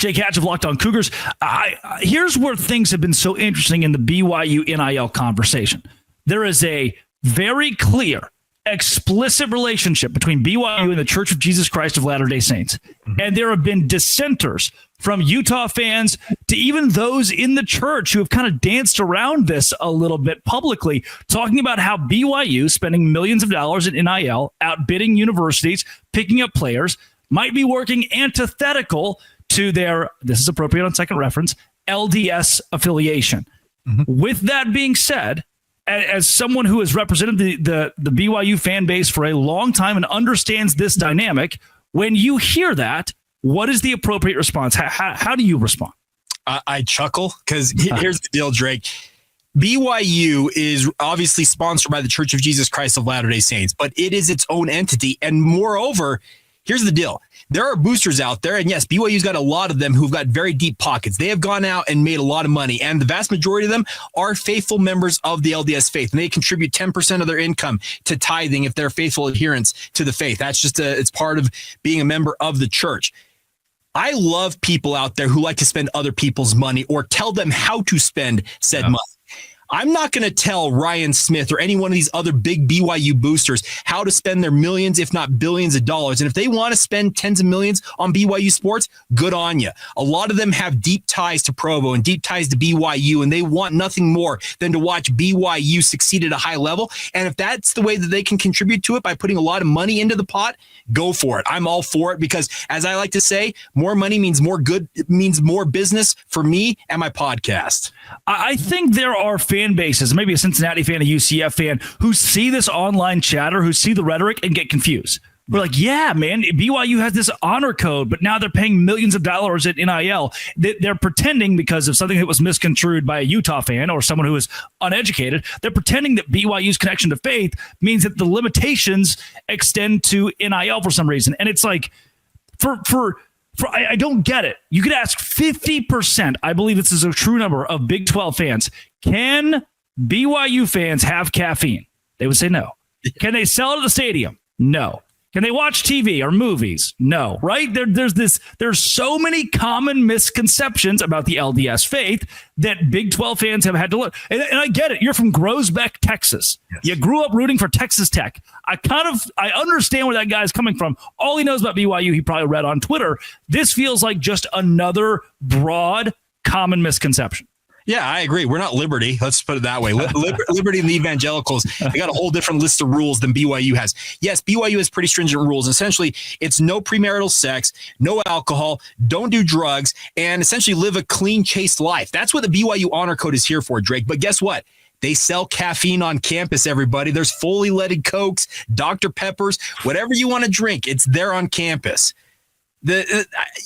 Jake Hatch of Locked On Cougars. Here's where things have been so interesting in the BYU NIL conversation. There is a very clear, explicit relationship between BYU and the Church of Jesus Christ of Latter-day Saints. And there have been dissenters from Utah fans to even those in the church who have kind of danced around this a little bit publicly, talking about how BYU spending millions of dollars in NIL, outbidding universities, picking up players, might be working antithetical to their, this is appropriate on second reference, LDS affiliation. With that being said, as someone who has represented the BYU fan base for a long time and understands this dynamic, when you hear that, what is the appropriate response? How do you respond? I chuckle because here's the deal, Drake. BYU is obviously sponsored by the Church of Jesus Christ of Latter-day Saints, but it is its own entity. And moreover, here's the deal. There are boosters out there, and yes, BYU's got a lot of them who've got very deep pockets. They have gone out and made a lot of money, and the vast majority of them are faithful members of the LDS faith, and they contribute 10% of their income to tithing if they're faithful adherents to the faith. That's just it's part of being a member of the church. I love people out there who like to spend other people's money or tell them how to spend said money. I'm not going to tell Ryan Smith or any one of these other big BYU boosters how to spend their millions, if not billions of dollars. And if they want to spend tens of millions on BYU sports, good on you. A lot of them have deep ties to Provo and deep ties to BYU, and they want nothing more than to watch BYU succeed at a high level. And if that's the way that they can contribute to it by putting a lot of money into the pot, go for it. I'm all for it because, as I like to say, more money means more good, it means more business for me and my podcast. I think there are fan bases, maybe a Cincinnati fan, a UCF fan, who see this online chatter, who see the rhetoric and get confused. We're like, yeah, man, BYU has this honor code, but now they're paying millions of dollars at NIL. They're pretending because of something that was misconstrued by a Utah fan or someone who is uneducated. They're pretending that BYU's connection to faith means that the limitations extend to NIL for some reason. And it's like, I don't get it. You could ask 50%, I believe this is a true number, of Big 12 fans. Can BYU fans have caffeine? They would say no. Can they sell it at the stadium? No. Can they watch TV or movies? No, right? There's so many common misconceptions about the LDS faith that Big 12 fans have had to learn. And I get it. You're from Groesbeck, Texas. Yes. You grew up rooting for Texas Tech. I understand where that guy's coming from. All he knows about BYU, he probably read on Twitter. This feels like just another broad, common misconception. Yeah, I agree. We're not Liberty. Let's put it that way. Liberty and the evangelicals, they got a whole different list of rules than BYU has. Yes, BYU has pretty stringent rules. Essentially, it's no premarital sex, no alcohol, don't do drugs, and essentially live a clean, chaste life. That's what the BYU Honor Code is here for, Drake. But guess what? They sell caffeine on campus, everybody. There's fully leaded Cokes, Dr. Peppers, whatever you want to drink. It's there on campus.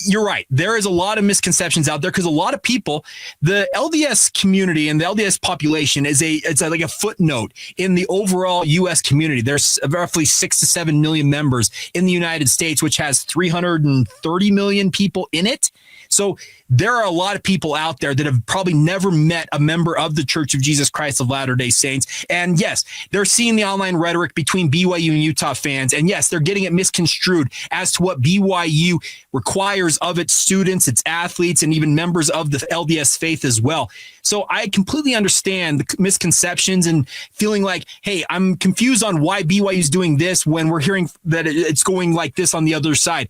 You're right. There is a lot of misconceptions out there because a lot of people, the LDS community and the LDS population it's like a footnote in the overall U.S. community. There's roughly 6 to 7 million members in the United States, which has 330 million people in it. So there are a lot of people out there that have probably never met a member of the Church of Jesus Christ of Latter-day Saints. And yes, they're seeing the online rhetoric between BYU and Utah fans. And yes, they're getting it misconstrued as to what BYU requires of its students, its athletes, and even members of the LDS faith as well. So I completely understand the misconceptions and feeling like, hey, I'm confused on why BYU is doing this when we're hearing that it's going like this on the other side.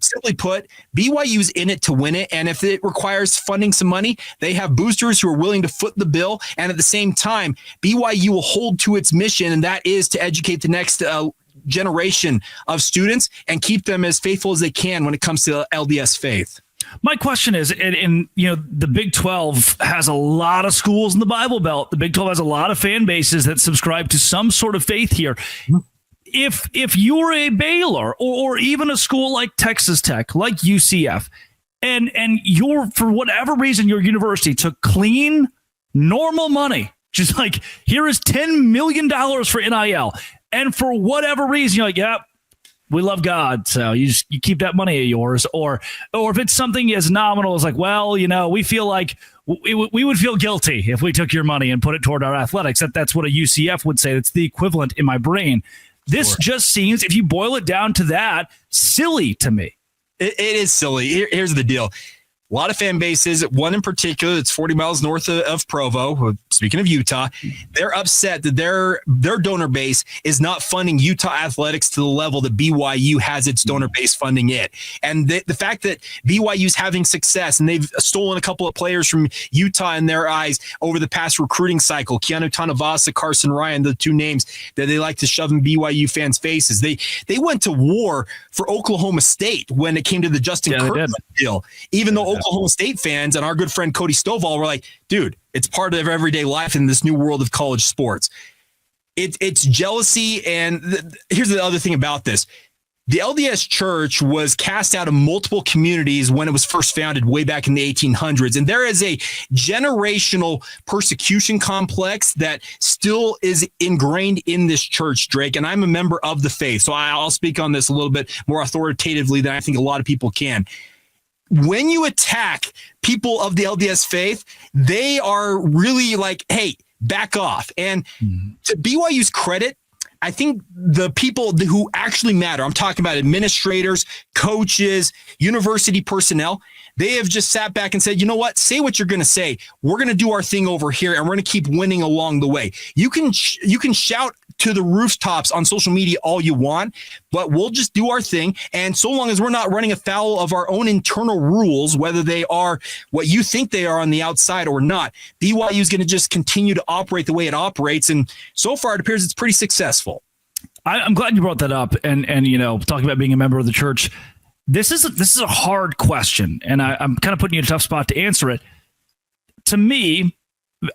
Simply put, BYU's in it to win it, and if it requires funding some money, they have boosters who are willing to foot the bill, and at the same time, BYU will hold to its mission, and that is to educate the next generation of students and keep them as faithful as they can when it comes to LDS faith. My question is, the Big 12 has a lot of schools in the Bible Belt. The Big 12 has a lot of fan bases that subscribe to some sort of faith here. If you're a Baylor or even a school like Texas Tech, like UCF, and you're, for whatever reason, your university took clean, normal money, just like, here is $10 million for NIL, and for whatever reason, you're like, yep, we love God, so you keep that money of yours, or if it's something as nominal as like, well, we feel like we would feel guilty if we took your money and put it toward our athletics. That's what a UCF would say. It's the equivalent in my brain. This just seems, if you boil it down to that, silly to me. It is silly. Here's the deal. A lot of fan bases, one in particular that's 40 miles north of Provo, speaking of Utah, they're upset that their donor base is not funding Utah athletics to the level that BYU has its donor base funding it. And the fact that BYU is having success and they've stolen a couple of players from Utah in their eyes over the past recruiting cycle, Keanu Tanavasa, Carson Ryan, the two names that they like to shove in BYU fans' faces. They went to war for Oklahoma State when it came to the Justin Kirkland deal, even though Oklahoma State fans and our good friend Cody Stovall were like, dude, it's part of everyday life in this new world of college sports. It's jealousy. And here's the other thing about this. The LDS Church was cast out of multiple communities when it was first founded way back in the 1800s. And there is a generational persecution complex that still is ingrained in this church, Drake. And I'm a member of the faith, so I'll speak on this a little bit more authoritatively than I think a lot of people can. When you attack people of the LDS faith, they are really like, hey, back off. And to BYU's credit, I think the people who actually matter, I'm talking about administrators, coaches, university personnel, they have just sat back and said, you know what, say what you're going to say. We're going to do our thing over here and we're going to keep winning along the way. You can shout to the rooftops on social media all you want, but we'll just do our thing. And so long as we're not running afoul of our own internal rules, whether they are what you think they are on the outside or not, BYU is going to just continue to operate the way it operates. And so far, it appears it's pretty successful. I'm glad you brought that up. And talking about being a member of the church, this is a hard question. And I'm kind of putting you in a tough spot to answer it. To me,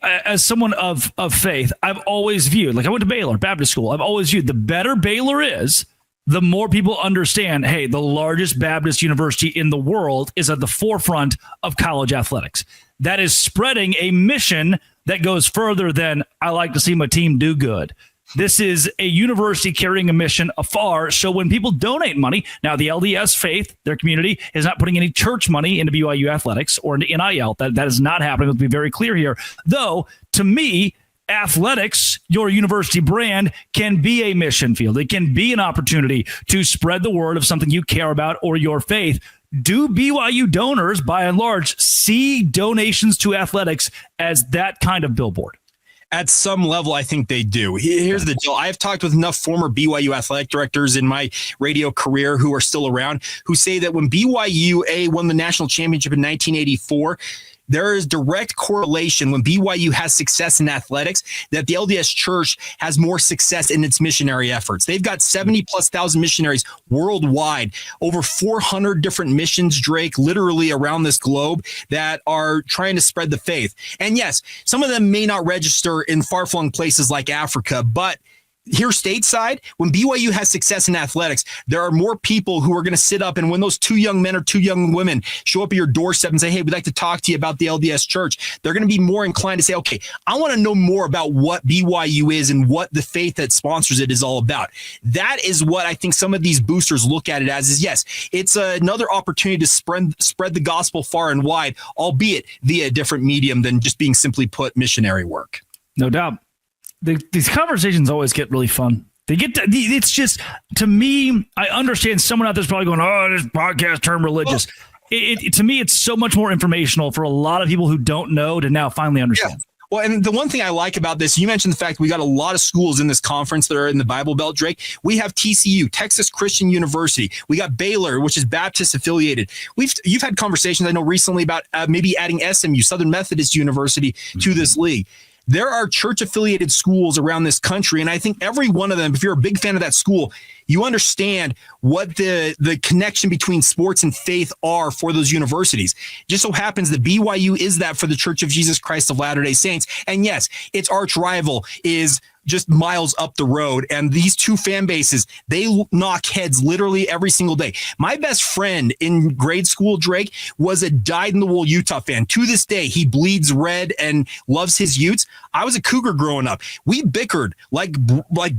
as someone of faith, I've always viewed, like I went to Baylor Baptist School. I've always viewed the better Baylor is, the more people understand, hey, the largest Baptist university in the world is at the forefront of college athletics. That is spreading a mission that goes further than I like to see my team do good. This is a university carrying a mission afar. So when people donate money, now the LDS faith, their community, is not putting any church money into BYU Athletics or into NIL. That is not happening. Let's be very clear here. Though, to me, athletics, your university brand, can be a mission field. It can be an opportunity to spread the word of something you care about or your faith. Do BYU donors, by and large, see donations to athletics as that kind of billboard? At some level, I think they do. Here's the deal. I've talked with enough former BYU athletic directors in my radio career who are still around who say that when BYU won the national championship in 1984, there is direct correlation when BYU has success in athletics that the LDS Church has more success in its missionary efforts. They've got 70,000+ missionaries worldwide, over 400 different missions, Drake, literally around this globe that are trying to spread the faith. And yes, some of them may not register in far-flung places like Africa, but here stateside, when BYU has success in athletics, there are more people who are going to sit up, and when those two young men or two young women show up at your doorstep and say, hey, we'd like to talk to you about the LDS Church, they're going to be more inclined to say, okay, I want to know more about what BYU is and what the faith that sponsors it is all about. That is what I think some of these boosters look at it as, is yes, it's another opportunity to spread the gospel far and wide, albeit via a different medium than just being simply put missionary work. No doubt. These conversations always get really fun. It's just, to me, I understand someone out there's probably going, oh, this podcast term religious. To me, it's so much more informational for a lot of people who don't know to now finally understand. Yeah. Well, and the one thing I like about this, you mentioned the fact we got a lot of schools in this conference that are in the Bible Belt, Drake. We have TCU, Texas Christian University. We got Baylor, which is Baptist affiliated. You've had conversations, I know, recently about maybe adding SMU, Southern Methodist University, to this league. There are church-affiliated schools around this country, and I think every one of them, if you're a big fan of that school, you understand what the connection between sports and faith are for those universities. It just so happens that BYU is that for the Church of Jesus Christ of Latter-day Saints. And yes, its arch rival is just miles up the road. And these two fan bases, they knock heads literally every single day. My best friend in grade school, Drake, was a dyed-in-the-wool Utah fan. To this day, he bleeds red and loves his Utes. I was a Cougar growing up. We bickered like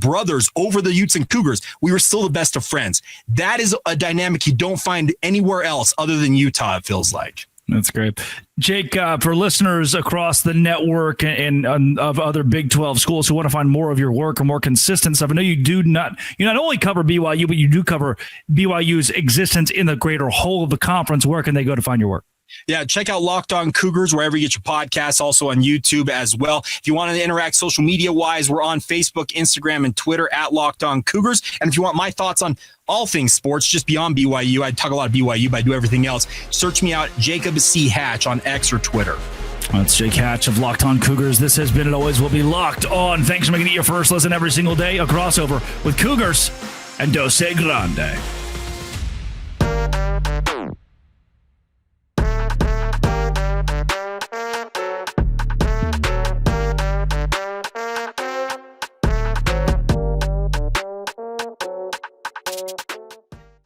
brothers over the Utes and Cougars. We were still the best of friends. That is a dynamic you don't find anywhere else other than Utah, it feels like. That's great. Jake, for listeners across the network and of other Big 12 schools who want to find more of your work or more consistent stuff, I know you not only cover BYU, but you do cover BYU's existence in the greater whole of the conference. Where can they go to find your work? Yeah, check out Locked On Cougars wherever you get your podcasts, also on YouTube as well. If you want to interact social media-wise, we're on Facebook, Instagram, and Twitter at Locked On Cougars. And if you want my thoughts on all things sports, just beyond BYU, I talk a lot of BYU, but I do everything else. Search me out, Jacob C. Hatch on X or Twitter. That's Jake Hatch of Locked On Cougars. This has been and always will be Locked On. Thanks for making it your first listen every single day. A crossover with Cougars and Dose Grande.